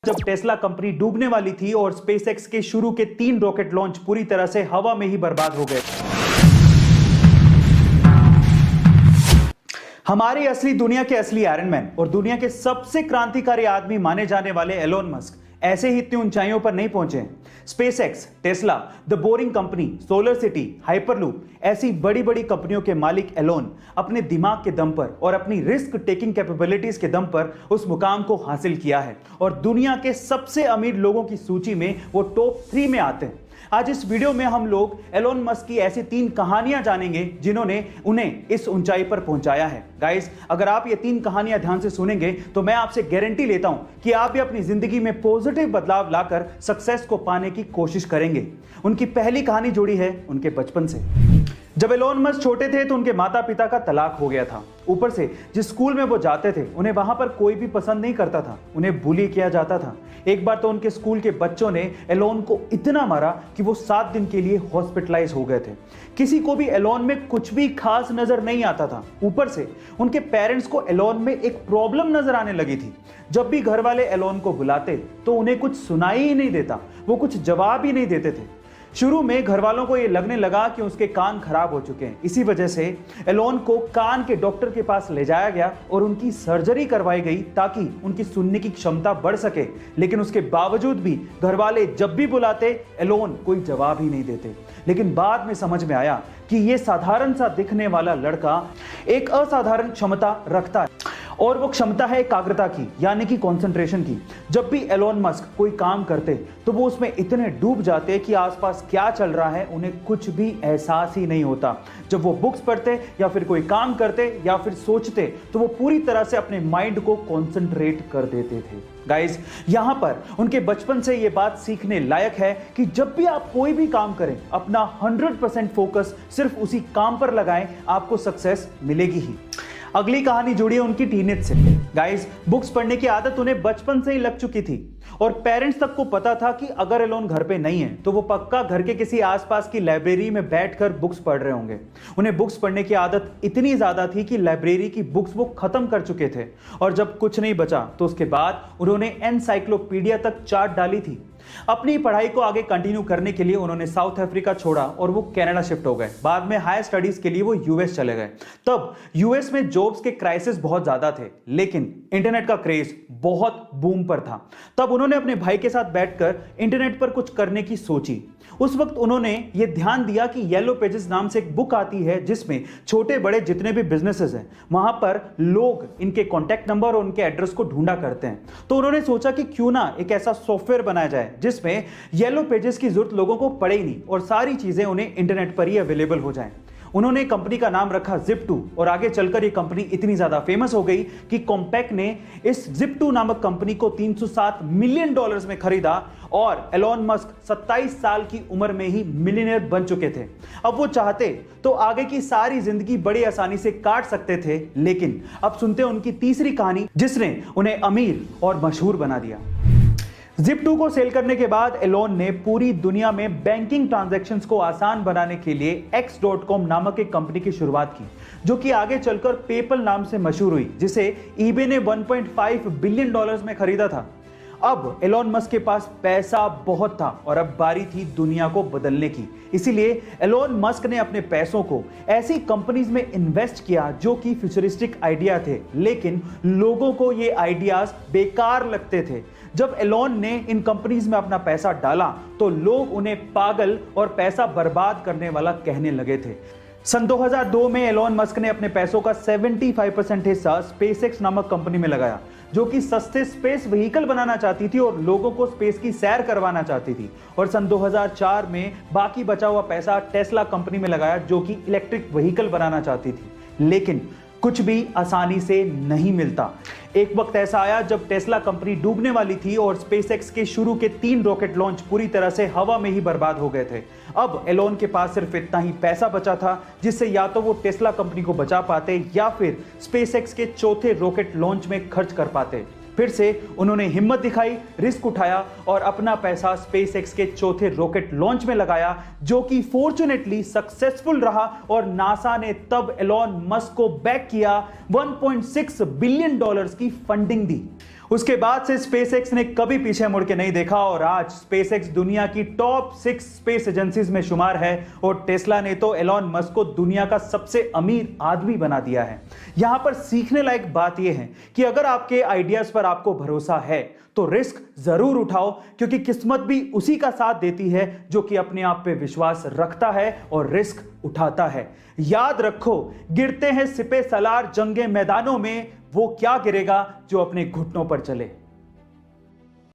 जब Tesla company डूबने वाली थी और स्पेसएक्स के शुरू के 3 रॉकेट लॉन्च पूरी तरह से हवा में ही बर्बाद हो गए। हमारी असली दुनिया के असली आयरन मैन और दुनिया के सबसे क्रांतिकारी आदमी माने जाने वाले एलोन मस्क ऐसे ही इतनी ऊंचाइयों पर नहीं पहुंचे। SpaceX, Tesla, the boring company, solar city, hyperloop ऐसी बड़ी बड़ी कंपनियों के मालिक एलोन अपने दिमाग के दम पर और अपनी रिस्क टेकिंग कैपेबिलिटीज के दम पर उस मुकाम को हासिल किया है और दुनिया के सबसे अमीर लोगों की सूची में वो टॉप 3 में आते हैं। आज इस वीडियो में हम लोग एलोन मस्क की ऐसी 3 कहानियां जानेंगे जिन्होंने उन्हें इस ऊंचाई पर पहुंचाया है। गाइस, अगर आप ये 3 कहानियां ध्यान से सुनेंगे तो मैं आपसे गारंटी लेता हूं कि आप भी अपनी जिंदगी में पॉजिटिव बदलाव लाकर सक्सेस को पाने की कोशिश करेंगे। उनकी पहली कहानी जुड़ी है उनके बचपन से। जब एलोन मस्क छोटे थे तो उनके माता पिता का तलाक हो गया था। ऊपर से जिस स्कूल में वो जाते थे उन्हें वहां पर कोई भी पसंद नहीं करता था, उन्हें बुली किया जाता था। एक बार तो उनके स्कूल के बच्चों ने एलोन को इतना मारा कि वो 7 दिन के लिए हॉस्पिटलाइज हो गए थे। किसी को भी एलोन में कुछ भी खास नजर नहीं आता था। ऊपर से उनके पेरेंट्स को एलोन में एक प्रॉब्लम नजर आने लगी थी। जब भी घर वाले एलोन को बुलाते तो उन्हें कुछ सुनाई ही नहीं देता, वो कुछ जवाब ही नहीं देते थे। शुरू में घर वालों को यह लगने लगा कि उसके कान खराब हो चुके हैं। इसी वजह से एलोन को कान के डॉक्टर के पास ले जाया गया और उनकी सर्जरी करवाई गई ताकि उनकी सुनने की क्षमता बढ़ सके। लेकिन उसके बावजूद भी घर वाले जब भी बुलाते एलोन कोई जवाब ही नहीं देते। लेकिन बाद में समझ में आया कि यह साधारण सा दिखने वाला लड़का एक असाधारण क्षमता रखता है और वो क्षमता है एकाग्रता की, यानी कि कंसंट्रेशन की। जब भी एलोन मस्क कोई काम करते तो वो उसमें इतने डूब जाते कि आसपास क्या चल रहा है उन्हें कुछ भी एहसास ही नहीं होता। जब वो बुक्स पढ़ते या फिर कोई काम करते या फिर सोचते तो वो पूरी तरह से अपने माइंड को कंसंट्रेट कर देते थे। गाइस, यहां पर उनके बचपन से ये बात सीखने लायक है कि जब भी आप कोई भी काम करें अपना 100% फोकस सिर्फ उसी काम पर लगाएं, आपको सक्सेस मिलेगी ही। अगली कहानी जुड़ी है उनकी टीनेज से। गाइस, बुक्स पढ़ने की आदत उन्हें बचपन से ही लग चुकी थी और पेरेंट्स तक को पता था कि अगर एलोन घर पे नहीं है तो वो पक्का घर के किसी आसपास की लाइब्रेरी में बैठकर बुक्स पढ़ रहे होंगे। उन्हें बुक्स पढ़ने की आदत इतनी ज्यादा थी कि लाइब्रेरी की बुक्स वो खत्म कर चुके थे और जब कुछ नहीं बचा तो उसके बाद उन्होंने एनसाइक्लोपीडिया तक चाट डाली थी। अपनी पढ़ाई को आगे कंटिन्यू करने के लिए उन्होंने साउथ अफ्रीका छोड़ा और वो कनाडा शिफ्ट हो गए। बाद में हायर स्टडीज के लिए वो यूएस चले गए। तब यूएस में जॉब्स के क्राइसिस बहुत ज्यादा थे, लेकिन इंटरनेट का क्रेज बहुत बूम पर था। तब उन्होंने अपने भाई के साथ बैठकर इंटरनेट पर कुछ करने की सोची। उस वक्त उन्होंने ये ध्यान दिया कि येलो पेजेस नाम से एक बुक आती है जिसमें छोटे बड़े जितने भी बिजनेसेस हैं वहां पर लोग इनके कॉन्टैक्ट नंबर और उनके एड्रेस को ढूंढा करते हैं। तो उन्होंने सोचा कि क्यों ना एक ऐसा सॉफ्टवेयर बनाया जाए जिसमें येलो पेजेस की जरूरत लोगों को पड़े ही नहीं और सारी चीजें उन्हें इंटरनेट पर ही अवेलेबल हो जाएं। उन्होंने कंपनी का नाम रखा Zip2 और आगे चलकर ये कंपनी इतनी ज्यादा फेमस हो गई कि कॉम्पैक्ट ने इस Zip2 नामक कंपनी को $307 मिलियन में खरीदा और एलोन मस्क 27 साल की उम्र में ही मिलियनेयर बन चुके थे। अब वो चाहते तो आगे की सारी जिंदगी बड़ी आसानी से काट सकते थे, लेकिन अब सुनते हैं उनकी तीसरी कहानी जिसने उन्हें अमीर और मशहूर बना दिया। Zip2 को सेल करने के बाद एलोन ने पूरी दुनिया में बैंकिंग ट्रांजैक्शंस को आसान बनाने के लिए X.com नामक एक कंपनी की शुरुआत की, जो कि आगे चलकर पेपल नाम से मशहूर हुई, जिसे eBay ने $1.5 बिलियन में खरीदा था। अब एलोन मस्क के पास पैसा बहुत था और अब बारी थी दुनिया को बदलने की। इसीलिए एलोन मस्क ने अपने पैसों को ऐसी कंपनीज में इन्वेस्ट किया जो कि फ्यूचरिस्टिक आइडिया थे, लेकिन लोगों को ये आइडियाज बेकार लगते थे। जब एलोन ने इन कंपनीज में अपना पैसा डाला तो लोग उन्हें पागल और पैसा बर्बाद करने वाला कहने लगे थे। सन 2002 में एलोन मस्क ने अपने पैसों का 75% हिस्सा स्पेसएक्स नामक कंपनी में लगाया, जो कि सस्ते स्पेस व्हीकल बनाना चाहती थी और लोगों को स्पेस की सैर करवाना चाहती थी। और सन 2004 में बाकी बचा हुआ पैसा टेस्ला कंपनी में लगाया, जो कि इलेक्ट्रिक व्हीकल बनाना चाहती थी। लेकिन कुछ भी आसानी से नहीं मिलता। एक वक्त ऐसा आया जब टेस्ला कंपनी डूबने वाली थी और स्पेसएक्स के शुरू के 3 रॉकेट लॉन्च पूरी तरह से हवा में ही बर्बाद हो गए थे। अब एलोन के पास सिर्फ इतना ही पैसा बचा था जिससे या तो वो टेस्ला कंपनी को बचा पाते या फिर स्पेसएक्स के चौथे रॉकेट लॉन्च में खर्च कर पाते। फिर से उन्होंने हिम्मत दिखाई, रिस्क उठाया और अपना पैसा स्पेसएक्स के चौथे रॉकेट लॉन्च में लगाया, जो कि फॉर्चुनेटली सक्सेसफुल रहा और नासा ने तब एलोन मस्क को बैक किया, $1.6 बिलियन की फंडिंग दी। उसके बाद से स्पेसएक्स ने कभी पीछे मुड़ के नहीं देखा और आज स्पेसएक्स दुनिया की टॉप 6 स्पेस एजेंसीज में शुमार है और टेस्ला ने तो एलोन मस्क को दुनिया का सबसे अमीर आदमी बना दिया है। यहां पर सीखने लायक बात यह है कि अगर आपके आइडियाज पर आपको भरोसा है तो रिस्क जरूर उठाओ, क्योंकि किस्मत भी उसी का साथ देती है जो कि अपने आप पे विश्वास रखता है और रिस्क उठाता है। याद रखो, गिरते हैं सिपे सलार जंगे मैदानों में, वो क्या गिरेगा जो अपने घुटनों पर चले।